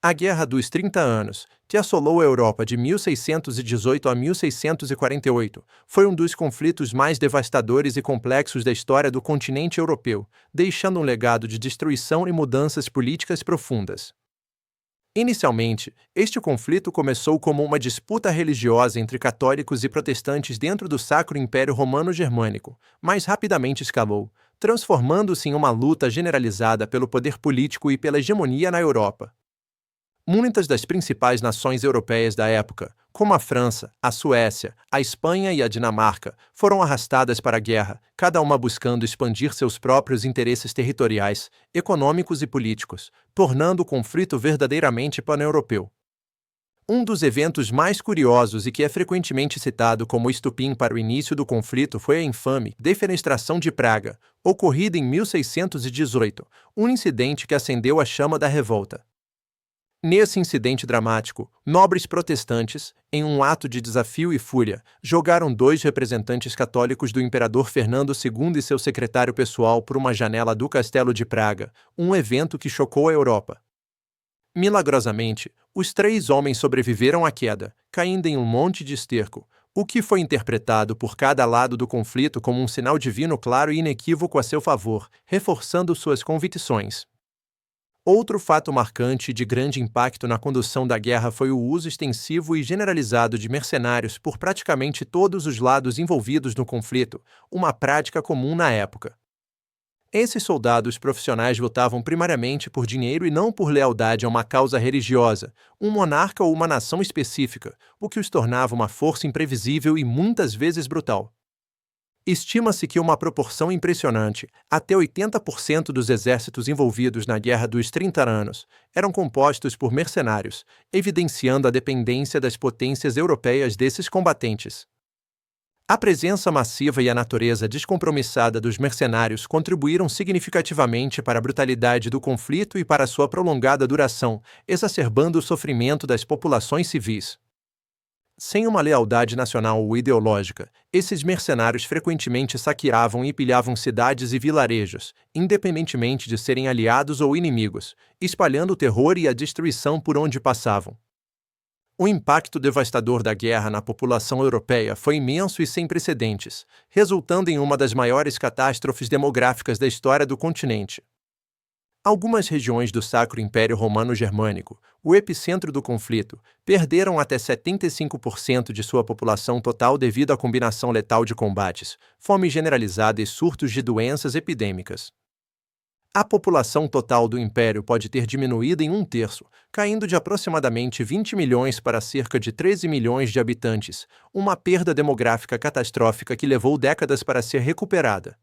A Guerra dos 30 Anos, que assolou a Europa de 1618 a 1648, foi um dos conflitos mais devastadores e complexos da história do continente europeu, deixando um legado de destruição e mudanças políticas profundas. Inicialmente, este conflito começou como uma disputa religiosa entre católicos e protestantes dentro do Sacro Império Romano-Germânico, mas rapidamente escalou, transformando-se em uma luta generalizada pelo poder político e pela hegemonia na Europa. Muitas das principais nações europeias da época, como a França, a Suécia, a Espanha e a Dinamarca, foram arrastadas para a guerra, cada uma buscando expandir seus próprios interesses territoriais, econômicos e políticos, tornando o conflito verdadeiramente pan-europeu. Um dos eventos mais curiosos e que é frequentemente citado como estupim para o início do conflito foi a infame Defenestração de Praga, ocorrida em 1618, um incidente que acendeu a chama da revolta. Nesse incidente dramático, nobres protestantes, em um ato de desafio e fúria, jogaram dois representantes católicos do imperador Fernando II e seu secretário pessoal por uma janela do Castelo de Praga, um evento que chocou a Europa. Milagrosamente, os três homens sobreviveram à queda, caindo em um monte de esterco, o que foi interpretado por cada lado do conflito como um sinal divino claro e inequívoco a seu favor, reforçando suas convicções. Outro fato marcante e de grande impacto na condução da guerra foi o uso extensivo e generalizado de mercenários por praticamente todos os lados envolvidos no conflito, uma prática comum na época. Esses soldados profissionais lutavam primariamente por dinheiro e não por lealdade a uma causa religiosa, um monarca ou uma nação específica, o que os tornava uma força imprevisível e muitas vezes brutal. Estima-se que uma proporção impressionante, até 80% dos exércitos envolvidos na Guerra dos 30 Anos, eram compostos por mercenários, evidenciando a dependência das potências europeias desses combatentes. A presença massiva e a natureza descompromissada dos mercenários contribuíram significativamente para a brutalidade do conflito e para sua prolongada duração, exacerbando o sofrimento das populações civis. Sem uma lealdade nacional ou ideológica, esses mercenários frequentemente saqueavam e pilhavam cidades e vilarejos, independentemente de serem aliados ou inimigos, espalhando o terror e a destruição por onde passavam. O impacto devastador da guerra na população europeia foi imenso e sem precedentes, resultando em uma das maiores catástrofes demográficas da história do continente. Algumas regiões do Sacro Império Romano-Germânico, o epicentro do conflito, perderam até 75% de sua população total devido à combinação letal de combates, fome generalizada e surtos de doenças epidêmicas. A população total do Império pode ter diminuído em 1/3, caindo de aproximadamente 20 milhões para cerca de 13 milhões de habitantes, uma perda demográfica catastrófica que levou décadas para ser recuperada.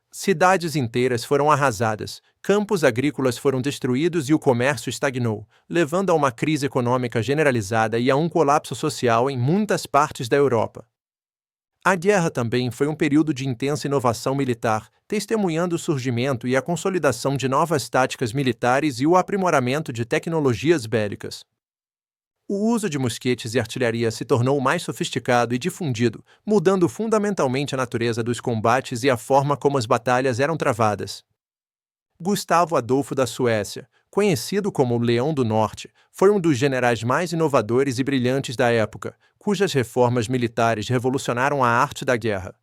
Cidades inteiras foram arrasadas, campos agrícolas foram destruídos e o comércio estagnou, levando a uma crise econômica generalizada e a um colapso social em muitas partes da Europa. A guerra também foi um período de intensa inovação militar, testemunhando o surgimento e a consolidação de novas táticas militares e o aprimoramento de tecnologias bélicas. O uso de mosquetes e artilharia se tornou mais sofisticado e difundido, mudando fundamentalmente a natureza dos combates e a forma como as batalhas eram travadas. Gustavo Adolfo da Suécia, conhecido como o Leão do Norte, foi um dos generais mais inovadores e brilhantes da época, cujas reformas militares revolucionaram a arte da guerra.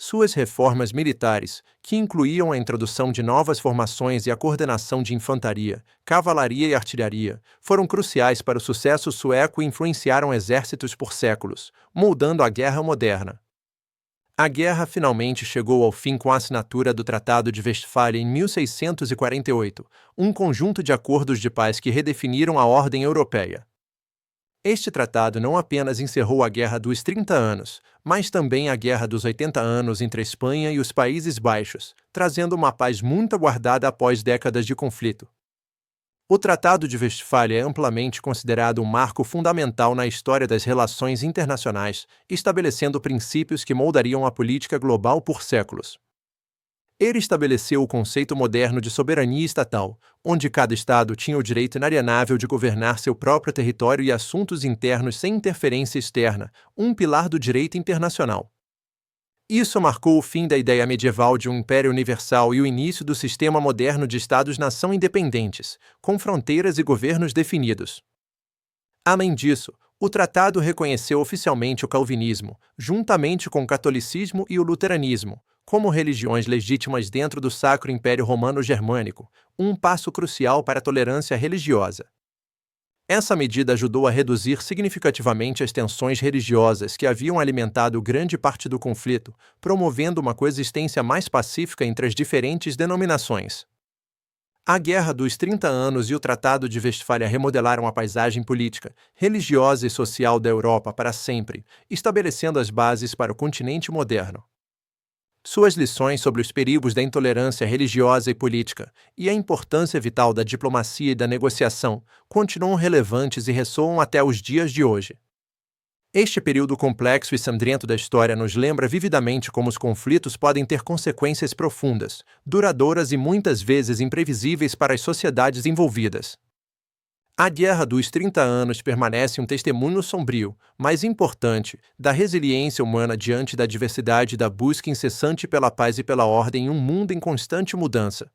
Suas reformas militares, que incluíam a introdução de novas formações e a coordenação de infantaria, cavalaria e artilharia, foram cruciais para o sucesso sueco e influenciaram exércitos por séculos, moldando a guerra moderna. A guerra finalmente chegou ao fim com a assinatura do Tratado de Westfália em 1648, um conjunto de acordos de paz que redefiniram a ordem europeia. Este tratado não apenas encerrou a Guerra dos 30 Anos, mas também a Guerra dos 80 Anos entre a Espanha e os Países Baixos, trazendo uma paz muito aguardada após décadas de conflito. O Tratado de Westfália é amplamente considerado um marco fundamental na história das relações internacionais, estabelecendo princípios que moldariam a política global por séculos. Ele estabeleceu o conceito moderno de soberania estatal, onde cada Estado tinha o direito inalienável de governar seu próprio território e assuntos internos sem interferência externa, um pilar do direito internacional. Isso marcou o fim da ideia medieval de um império universal e o início do sistema moderno de estados-nação independentes, com fronteiras e governos definidos. Além disso, o tratado reconheceu oficialmente o calvinismo, juntamente com o catolicismo e o luteranismo, como religiões legítimas dentro do Sacro Império Romano-Germânico, um passo crucial para a tolerância religiosa. Essa medida ajudou a reduzir significativamente as tensões religiosas que haviam alimentado grande parte do conflito, promovendo uma coexistência mais pacífica entre as diferentes denominações. A Guerra dos 30 Anos e o Tratado de Westfália remodelaram a paisagem política, religiosa e social da Europa para sempre, estabelecendo as bases para o continente moderno. Suas lições sobre os perigos da intolerância religiosa e política e a importância vital da diplomacia e da negociação continuam relevantes e ressoam até os dias de hoje. Este período complexo e sangrento da história nos lembra vividamente como os conflitos podem ter consequências profundas, duradouras e muitas vezes imprevisíveis para as sociedades envolvidas. A Guerra dos 30 Anos permanece um testemunho sombrio, mas importante, da resiliência humana diante da adversidade e da busca incessante pela paz e pela ordem em um mundo em constante mudança.